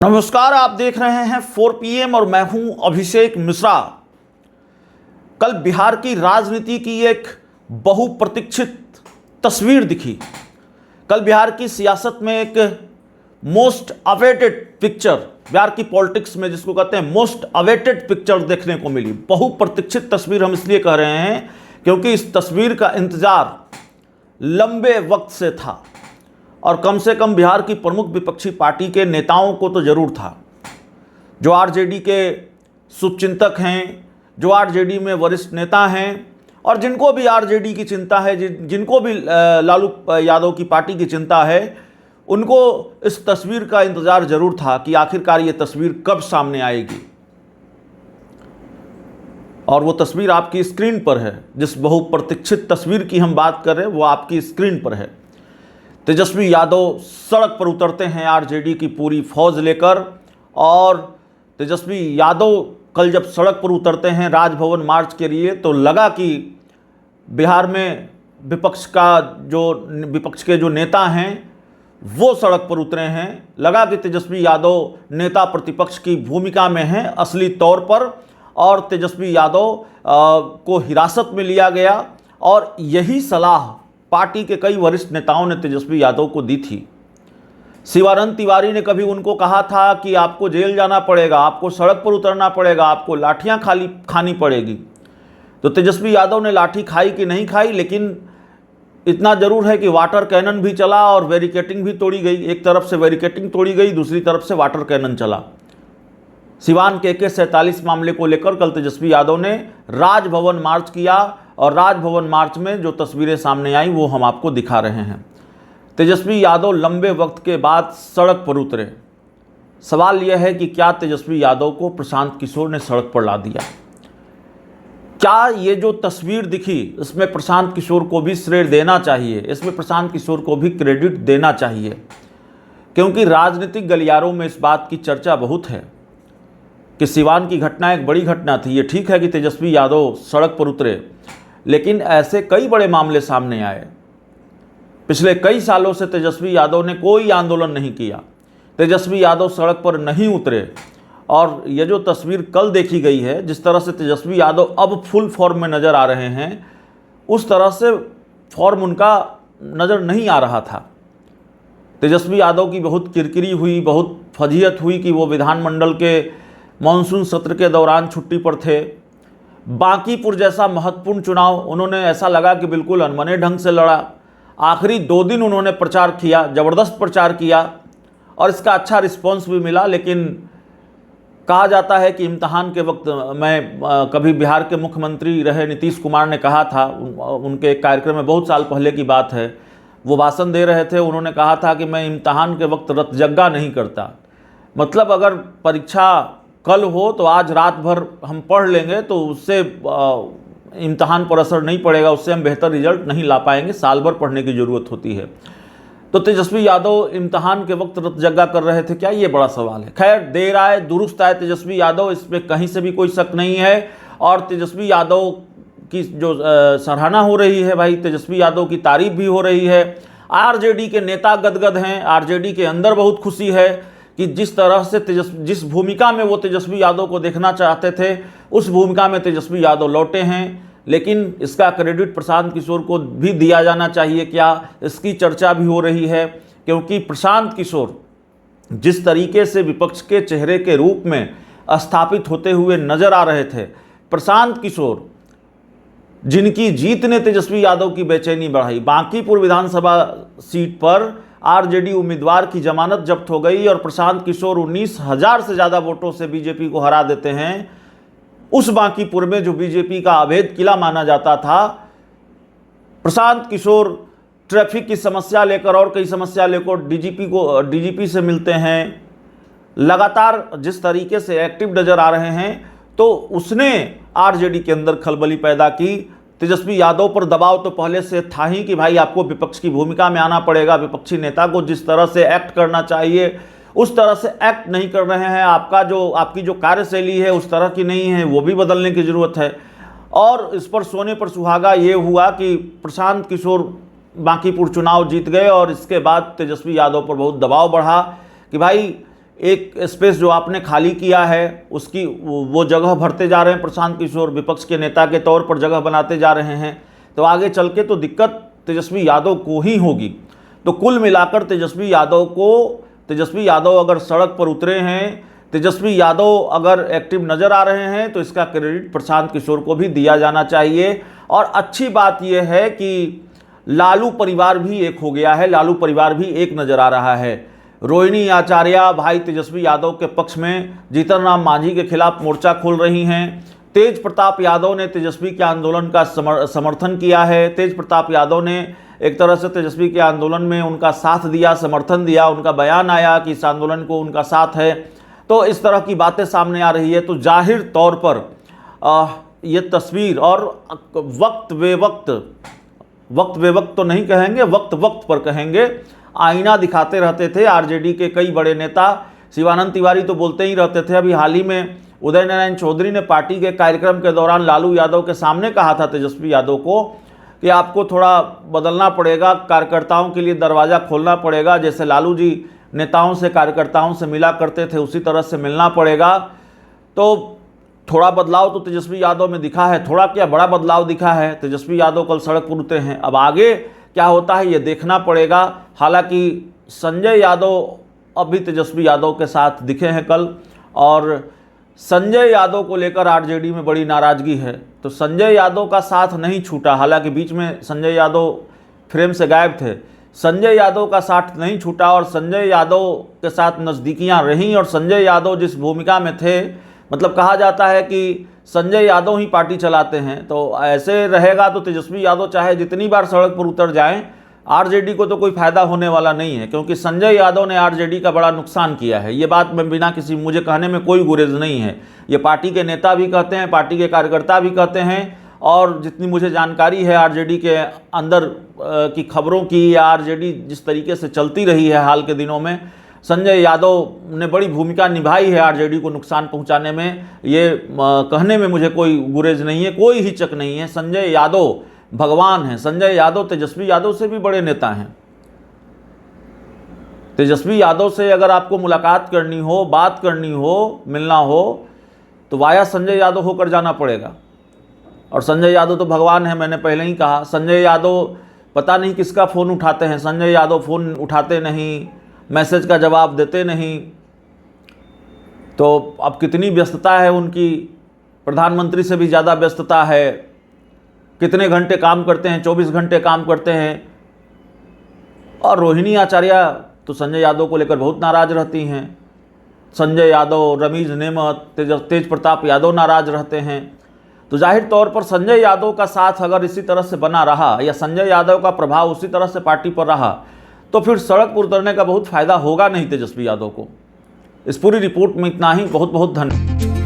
नमस्कार, आप देख रहे हैं 4 PM और मैं हूं अभिषेक मिश्रा। कल बिहार की राजनीति की एक बहुप्रतीक्षित तस्वीर दिखी। कल बिहार की सियासत में एक मोस्ट अवेटेड पिक्चर, बिहार की पॉलिटिक्स में जिसको कहते हैं मोस्ट अवेटेड पिक्चर देखने को मिली। बहुप्रतीक्षित तस्वीर हम इसलिए कह रहे हैं क्योंकि इस तस्वीर का इंतजार लंबे वक्त से था और कम से कम बिहार की प्रमुख विपक्षी पार्टी के नेताओं को तो जरूर था, जो आरजेडी के शुभचिंतक हैं, जो आरजेडी में वरिष्ठ नेता हैं और जिनको भी आरजेडी की चिंता है, जिनको भी लालू यादव की पार्टी की चिंता है, उनको इस तस्वीर का इंतजार जरूर था कि आखिरकार ये तस्वीर कब सामने आएगी। और वो तस्वीर आपकी स्क्रीन पर है। जिस बहुप्रतीक्षित तस्वीर की हम बात कर रहे हैं वो आपकी स्क्रीन पर है। तेजस्वी यादव सड़क पर उतरते हैं आरजेडी की पूरी फौज लेकर, और तेजस्वी यादव कल जब सड़क पर उतरते हैं राजभवन मार्च के लिए तो लगा कि बिहार में विपक्ष के जो नेता हैं वो सड़क पर उतरे हैं। लगा कि तेजस्वी यादव नेता प्रतिपक्ष की भूमिका में हैं असली तौर पर, और तेजस्वी यादव को हिरासत में लिया गया। और यही सलाह पार्टी के कई वरिष्ठ नेताओं ने तेजस्वी यादव को दी थी। शिवानंद तिवारी ने कभी उनको कहा था कि आपको जेल जाना पड़ेगा, आपको सड़क पर उतरना पड़ेगा, आपको लाठियां खानी पड़ेगी। तो तेजस्वी यादव ने लाठी खाई कि नहीं खाई, लेकिन इतना जरूर है कि वाटर कैनन भी चला और बैरिकेटिंग भी तोड़ी गई। एक तरफ से बैरिकेटिंग तोड़ी गई, दूसरी तरफ से वाटर कैनन चला। सिवान के AK-47 मामले को लेकर कल तेजस्वी यादव ने राजभवन मार्च किया और राजभवन मार्च में जो तस्वीरें सामने आई वो हम आपको दिखा रहे हैं। तेजस्वी यादव लंबे वक्त के बाद सड़क पर उतरे। सवाल यह है कि क्या तेजस्वी यादव को प्रशांत किशोर ने सड़क पर ला दिया? क्या ये जो तस्वीर दिखी इसमें प्रशांत किशोर को भी श्रेय देना चाहिए, इसमें प्रशांत किशोर को भी क्रेडिट देना चाहिए, क्योंकि राजनीतिक गलियारों में इस बात की चर्चा बहुत है कि सिवान की घटना एक बड़ी घटना थी। ये ठीक है कि तेजस्वी यादव सड़क पर उतरे, लेकिन ऐसे कई बड़े मामले सामने आए। पिछले कई सालों से तेजस्वी यादव ने कोई आंदोलन नहीं किया, तेजस्वी यादव सड़क पर नहीं उतरे, और ये जो तस्वीर कल देखी गई है, जिस तरह से तेजस्वी यादव अब फुल फॉर्म में नज़र आ रहे हैं, उस तरह से फॉर्म उनका नज़र नहीं आ रहा था। तेजस्वी यादव की बहुत किरकिरी हुई, बहुत फजीहत हुई कि वो विधानमंडल के मानसून सत्र के दौरान छुट्टी पर थे। बांकीपुर जैसा महत्वपूर्ण चुनाव उन्होंने ऐसा लगा कि बिल्कुल अनमने ढंग से लड़ा। आखिरी 2 दिन उन्होंने प्रचार किया, ज़बरदस्त प्रचार किया और इसका अच्छा रिस्पॉन्स भी मिला। लेकिन कहा जाता है कि इम्तहान के वक्त, मैं कभी बिहार के मुख्यमंत्री रहे नीतीश कुमार ने कहा था, उनके एक कार्यक्रम में बहुत साल पहले की बात है, वो भाषण दे रहे थे, उन्होंने कहा था कि मैं इम्तहान के वक्त रतजग्गा नहीं करता। मतलब अगर परीक्षा कल हो तो आज रात भर हम पढ़ लेंगे तो उससे इम्तहान पर असर नहीं पड़ेगा, उससे हम बेहतर रिजल्ट नहीं ला पाएंगे, साल भर पढ़ने की ज़रूरत होती है। तो तेजस्वी यादव इम्तहान के वक्त रतजग्गा कर रहे थे क्या? ये बड़ा सवाल है। खैर, देर आए दुरुस्त आए तेजस्वी यादव, इसमें कहीं से भी कोई शक नहीं है। और तेजस्वी यादव की जो सराहना हो रही है, भाई तेजस्वी यादव की तारीफ भी हो रही है। आरजेडी के नेता गदगद हैं, आरजेडी के अंदर बहुत खुशी है कि जिस तरह से जिस भूमिका में वो तेजस्वी यादव को देखना चाहते थे उस भूमिका में तेजस्वी यादव लौटे हैं। लेकिन इसका क्रेडिट प्रशांत किशोर को भी दिया जाना चाहिए क्या, इसकी चर्चा भी हो रही है, क्योंकि प्रशांत किशोर जिस तरीके से विपक्ष के चेहरे के रूप में स्थापित होते हुए नजर आ रहे थे, प्रशांत किशोर जिनकी जीत ने तेजस्वी यादव की बेचैनी बढ़ाई। बांकीपुर विधानसभा सीट पर आरजेडी उम्मीदवार की जमानत जब्त हो गई और प्रशांत किशोर 19,000 से ज़्यादा वोटों से बीजेपी को हरा देते हैं। उस बांकीपुर में जो बीजेपी का अभेद किला माना जाता था, प्रशांत किशोर ट्रैफिक की समस्या लेकर और कई समस्या लेकर डीजीपी से मिलते हैं, लगातार जिस तरीके से एक्टिव नजर आ रहे हैं, तो उसने आरजेडी के अंदर खलबली पैदा की। तेजस्वी यादव पर दबाव तो पहले से था ही कि भाई आपको विपक्ष की भूमिका में आना पड़ेगा, विपक्षी नेता को जिस तरह से एक्ट करना चाहिए उस तरह से एक्ट नहीं कर रहे हैं, आपकी जो कार्यशैली है उस तरह की नहीं है, वो भी बदलने की ज़रूरत है। और इस पर सोने पर सुहागा ये हुआ कि प्रशांत किशोर बांकीपुर चुनाव जीत गए और इसके बाद तेजस्वी यादव पर बहुत दबाव बढ़ा कि भाई एक स्पेस जो आपने खाली किया है उसकी वो जगह भरते जा रहे हैं प्रशांत किशोर, विपक्ष के नेता के तौर पर जगह बनाते जा रहे हैं, तो आगे चल के तो दिक्कत तेजस्वी यादव को ही होगी। तो कुल मिलाकर तेजस्वी यादव अगर सड़क पर उतरे हैं, तेजस्वी यादव अगर एक्टिव नज़र आ रहे हैं, तो इसका क्रेडिट प्रशांत किशोर को भी दिया जाना चाहिए। और अच्छी बात यह है कि लालू परिवार भी एक हो गया है, लालू परिवार भी एक नज़र आ रहा है। रोहिणी आचार्य भाई तेजस्वी यादव के पक्ष में जीतन राम मांझी के खिलाफ मोर्चा खोल रही हैं। तेज प्रताप यादव ने तेजस्वी के आंदोलन का समर्थन किया है। तेज प्रताप यादव ने एक तरह से तेजस्वी के आंदोलन में उनका साथ दिया, समर्थन दिया, उनका बयान आया कि इस आंदोलन को उनका साथ है। तो इस तरह की बातें सामने आ रही है। तो जाहिर तौर पर ये तस्वीर और वक्त बे वक्त तो नहीं कहेंगे, वक्त वक्त पर कहेंगे, आईना दिखाते रहते थे आरजेडी के कई बड़े नेता। शिवानंद तिवारी तो बोलते ही रहते थे। अभी हाल ही में उदय नारायण चौधरी ने पार्टी के कार्यक्रम के दौरान लालू यादव के सामने कहा था तेजस्वी यादव को कि आपको थोड़ा बदलना पड़ेगा, कार्यकर्ताओं के लिए दरवाज़ा खोलना पड़ेगा, जैसे लालू जी नेताओं से कार्यकर्ताओं से मिला करते थे उसी तरह से मिलना पड़ेगा। तो थोड़ा बदलाव तो तेजस्वी यादव में दिखा है, थोड़ा क्या बड़ा बदलाव दिखा है। तेजस्वी यादव कल सड़क पर उतरे हैं, अब आगे क्या होता है ये देखना पड़ेगा। हालांकि संजय यादव अब भी तेजस्वी यादव के साथ दिखे हैं कल, और संजय यादव को लेकर आरजेडी में बड़ी नाराज़गी है। तो संजय यादव का साथ नहीं छूटा, हालांकि बीच में संजय यादव फ्रेम से गायब थे, संजय यादव का साथ नहीं छूटा और संजय यादव के साथ नज़दीकियां रहीं। और संजय यादव जिस भूमिका में थे, मतलब कहा जाता है कि संजय यादव ही पार्टी चलाते हैं, तो ऐसे रहेगा तो तेजस्वी यादव चाहे जितनी बार सड़क पर उतर जाएं, आरजेडी को तो कोई फायदा होने वाला नहीं है, क्योंकि संजय यादव ने आरजेडी का बड़ा नुकसान किया है। ये बात मैं बिना किसी मुझे कहने में कोई गुरेज नहीं है, ये पार्टी के नेता भी कहते हैं, पार्टी के कार्यकर्ता भी कहते हैं। और जितनी मुझे जानकारी है आरजेडी के अंदर की खबरों की, या आरजेडी जिस तरीके से चलती रही है हाल के दिनों में, संजय यादव ने बड़ी भूमिका निभाई है आरजेडी को नुकसान पहुंचाने में। ये कहने में मुझे कोई गुरेज नहीं है, कोई हिचक नहीं है। संजय यादव भगवान हैं, संजय यादव तेजस्वी यादव से भी बड़े नेता हैं। तेजस्वी यादव से अगर आपको मुलाकात करनी हो, बात करनी हो, मिलना हो, तो वाया संजय यादव होकर जाना पड़ेगा। और संजय यादव तो भगवान है, मैंने पहले ही कहा। संजय यादव पता नहीं किसका फ़ोन उठाते हैं, संजय यादव फ़ोन उठाते नहीं, मैसेज का जवाब देते नहीं। तो अब कितनी व्यस्तता है उनकी, प्रधानमंत्री से भी ज़्यादा व्यस्तता है। कितने घंटे काम करते हैं, 24 घंटे काम करते हैं। और रोहिणी आचार्य तो संजय यादव को लेकर बहुत नाराज़ रहती हैं। संजय यादव, रमीज नेमत, तेज प्रताप यादव नाराज़ रहते हैं। तो जाहिर तौर पर संजय यादव का साथ अगर इसी तरह से बना रहा, या संजय यादव का प्रभाव उसी तरह से पार्टी पर रहा, तो फिर सड़क पर उतरने का बहुत फ़ायदा होगा नहीं तेजस्वी यादव को। इस पूरी रिपोर्ट में इतना ही। बहुत बहुत धन्यवाद।